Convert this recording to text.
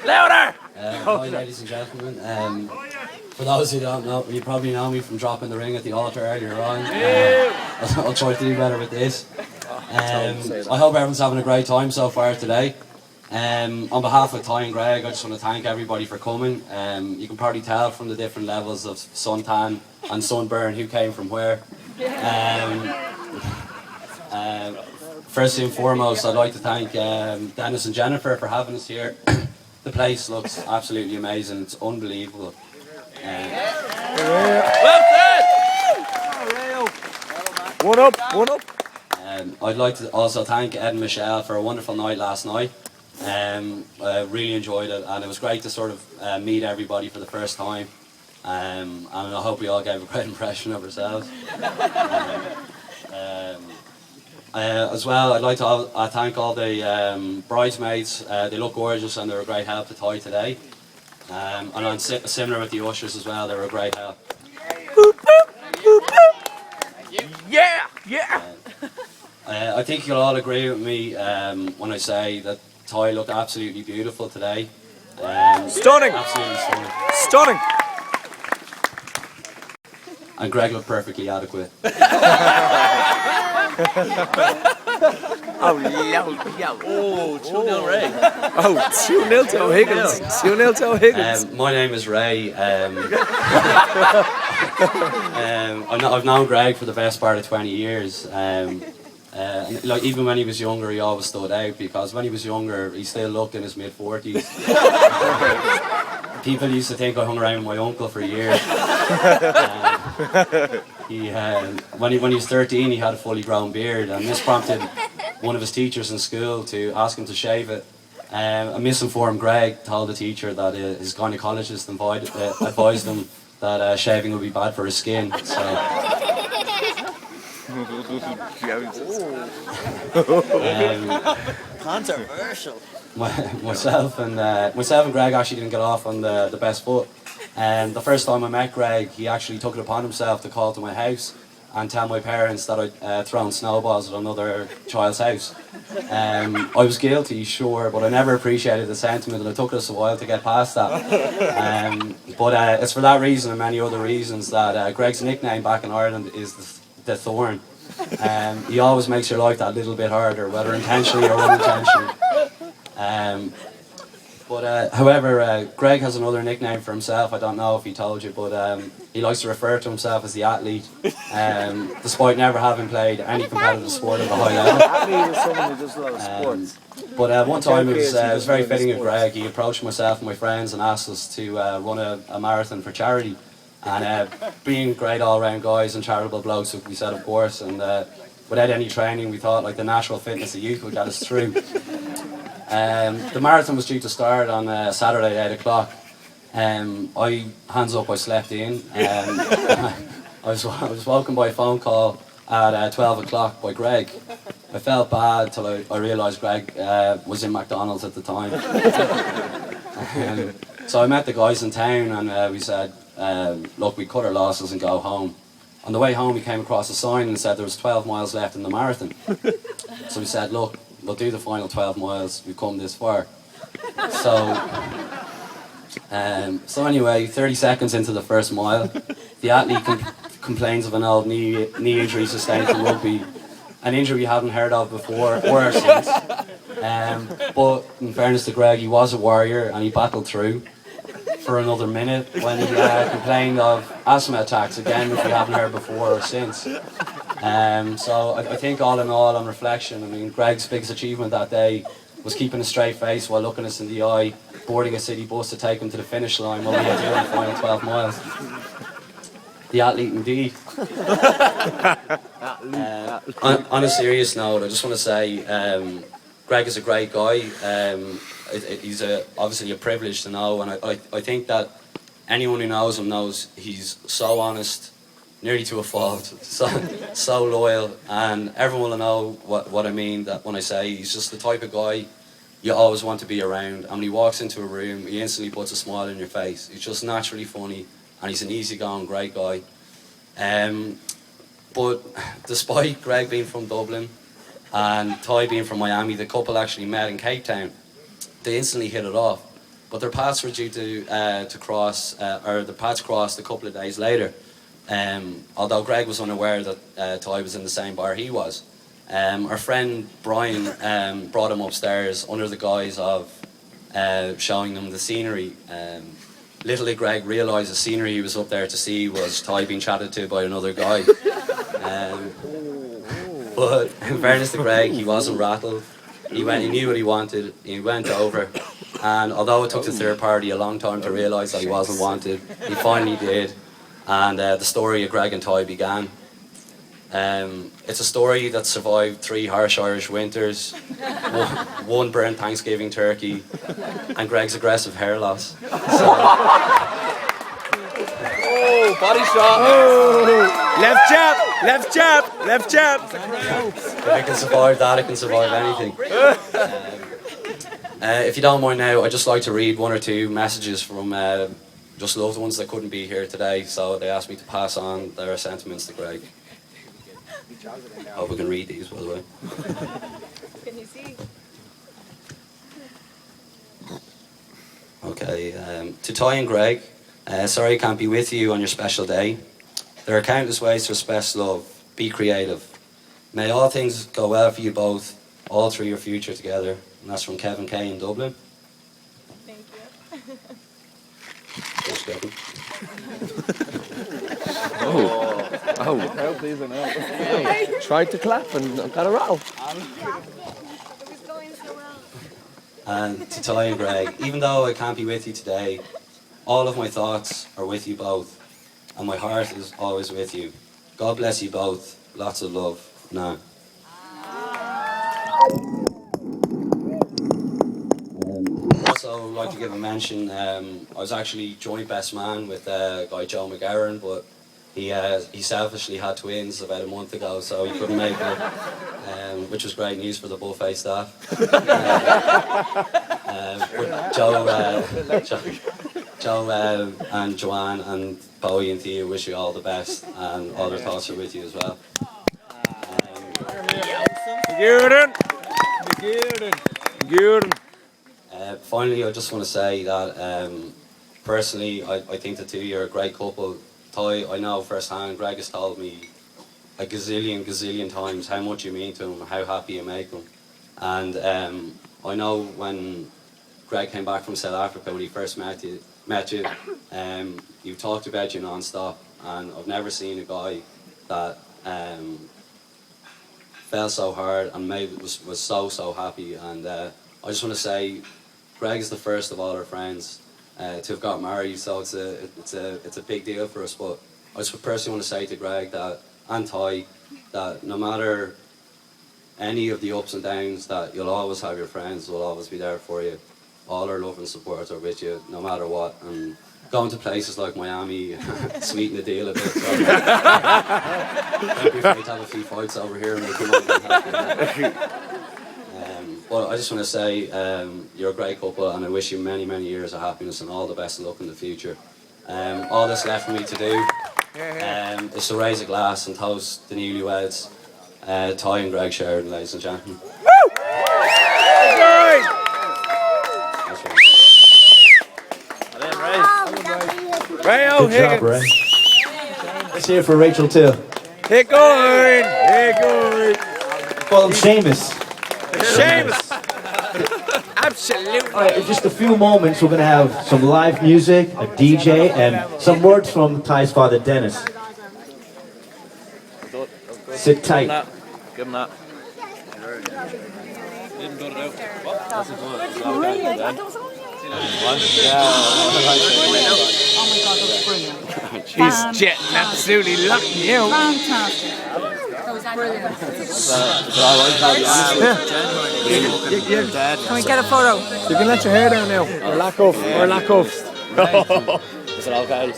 Louder! Hi, ladies and gentlemen. For those who don't know, you probably know me from dropping the ring at the altar earlier on. I'll try to do better with this. I hope everyone's having a great time so far today. On behalf of Ty and Greg, I just want to thank everybody for coming. You can probably tell from the different levels of suntan and sunburn who came from where. First and foremost, I'd like to thank Dennis and Jennifer for having us here. The place looks absolutely amazing. It's unbelievable. Well said! One up, one up. I'd like to also thank Ed and Michelle for a wonderful night last night. I really enjoyed it, and it was great to sort of meet everybody for the first time. And I hope we all gave a great impression of ourselves. As well, I'd like to thank all the bridesmaids. They look gorgeous and they were a great help to Ty today. And I'm similar with the ushers as well, they were a great help. Yeah! Yeah! I think you'll all agree with me when I say that Ty looked absolutely beautiful today. Stunning! Absolutely stunning. Stunning! And Greg looked perfectly adequate. Oh, yo. Oh, 2-0 Ray. Oh, 2-0 to O'Higgins. 2-0 to O'Higgins. My name is Ray. I've known Greg for the best part of 20 years. Like even when he was younger, he always stood out because when he was younger, he still looked in his mid-40s. People used to think I hung around with my uncle for years. When he was 13, he had a fully grown beard, and this prompted one of his teachers in school to ask him to shave it. A misinformed Greg told the teacher that his gynecologist advised him that shaving would be bad for his skin. So. Controversial. Myself and Greg actually didn't get off on the best foot. And the first time I met Greg, he actually took it upon himself to call to my house and tell my parents that I'd thrown snowballs at another child's house. I was guilty, sure, but I never appreciated the sentiment, and it took us a while to get past that. But it's for that reason and many other reasons that Greg's nickname back in Ireland is the Thorn. He always makes your life that little bit harder, whether intentionally or unintentionally. However, Greg has another nickname for himself. I don't know if he told you, but he likes to refer to himself as the athlete, despite never having played any competitive sport at a high level. Athlete is someone who does a lot of sports. But one time it was very fitting of Greg. He approached myself and my friends and asked us to run a marathon for charity. And being great all-round guys and charitable blokes, we said of course. And without any training, we thought like the natural fitness of youth would get us through. The marathon was due to start on Saturday at 8 o'clock. I slept in. I was woken by a phone call at 12 o'clock by Greg. I felt bad till I realised Greg was in McDonald's at the time. So I met the guys in town and we said, look, we cut our losses and go home. On the way home we came across a sign and said there was 12 miles left in the marathon. So we said, look, we'll do the final 12 miles, we've come this far. So anyway, 30 seconds into the first mile, the athlete complains of an old knee injury sustained from rugby, an injury we haven't heard of before or since. But in fairness to Greg, he was a warrior and he battled through for another minute when he complained of asthma attacks, again, which we haven't heard before or since. So I think all in all, on reflection, I mean, Greg's biggest achievement that day was keeping a straight face while looking us in the eye, boarding a city bus to take him to the finish line while we had to do the final 12 miles. The athlete indeed. On a serious note, I just want to say Greg is a great guy. He's obviously a privilege to know, and I think that anyone who knows him knows he's so honest, nearly to a fault, so loyal, and everyone will know what I mean that when I say he's just the type of guy you always want to be around, and when he walks into a room he instantly puts a smile on your face. He's just naturally funny and he's an easygoing great guy. But despite Greg being from Dublin and Ty being from Miami, the couple actually met in Cape Town. they instantly hit it off. But their paths were due to cross, or the paths crossed a couple of days later. Although Greg was unaware that Ty was in the same bar he was. Our friend Brian brought him upstairs under the guise of showing them the scenery. Little did Greg realise the scenery he was up there to see was Ty being chatted to by another guy. But in fairness to Greg, he wasn't rattled. He knew what he wanted. He went over, and although it took the third party a long time to realise that he wasn't wanted, he finally did. And the story of Greg and Ty began. It's a story that survived 3 harsh Irish winters, one burnt Thanksgiving turkey, and Greg's aggressive hair loss. Oh, body shot. Oh, left jab, left jab, left jab. If it can survive that, it can survive anything. If you don't mind now, I'd just like to read 1 or 2 messages from just loved ones that couldn't be here today, so they asked me to pass on their sentiments to Greg. Hope we can read these, by the way. Can you see? Okay, to Ty and Greg, sorry I can't be with you on your special day. There are countless ways to express love. Be creative. May all things go well for you both, all through your future together. And that's from Kevin Kay in Dublin. Thank you. Just Kevin. Oh, how pleasing. Oh. Tried to clap and got a rattle. It was going so well. And to Ty and Greg, even though I can't be with you today, all of my thoughts are with you both, and my heart is always with you. God bless you both. Lots of love. Now. Also, I'd like to give a mention. I was actually joint best man with guy Joe McGarren, but he selfishly had twins about a month ago, so he couldn't make it, which was great news for the buffet staff. But Joe and Joanne and Bowie and Thea wish you all the best, and all their thoughts are with you as well. Finally, I just want to say that personally, I think the two of you are a great couple. Ty, I know firsthand, Greg has told me a gazillion times how much you mean to him, how happy you make him. And I know when Greg came back from South Africa, when he first met you, you talked about you non-stop, and I've never seen a guy that fell so hard and was so happy. And I just want to say, Greg is the first of all our friends to have got married, so it's a big deal for us. But I just personally want to say to Greg that, and Ty, that no matter any of the ups and downs, that you'll always have your friends, will always be there for you. All our love and support are with you, no matter what. And going to places like Miami sweeten the deal a bit. So don't be afraid to have a few fights over here and we come up and happy. But I just want to say you're a great couple, and I wish you many years of happiness and all the best of luck in the future. All that's left for me to do is to raise a glass and toast the newlyweds, Ty and Greg Sheridan, ladies and gentlemen. Woo! Good job, Ray. Let's hear it for Rachel too. Hey, going! Hey, going! Call him Seamus. Seamus! Absolutely! Alright, in just a few moments we're going to have some live music, a DJ, and some words from Ty's father, Dennis. Sit tight. Give him that. He's jetting absolutely lucky, you. Fantastic. That was brilliant. Can we get a photo? You can let your hair down now. Or lack off. Or lack off. Is it okay?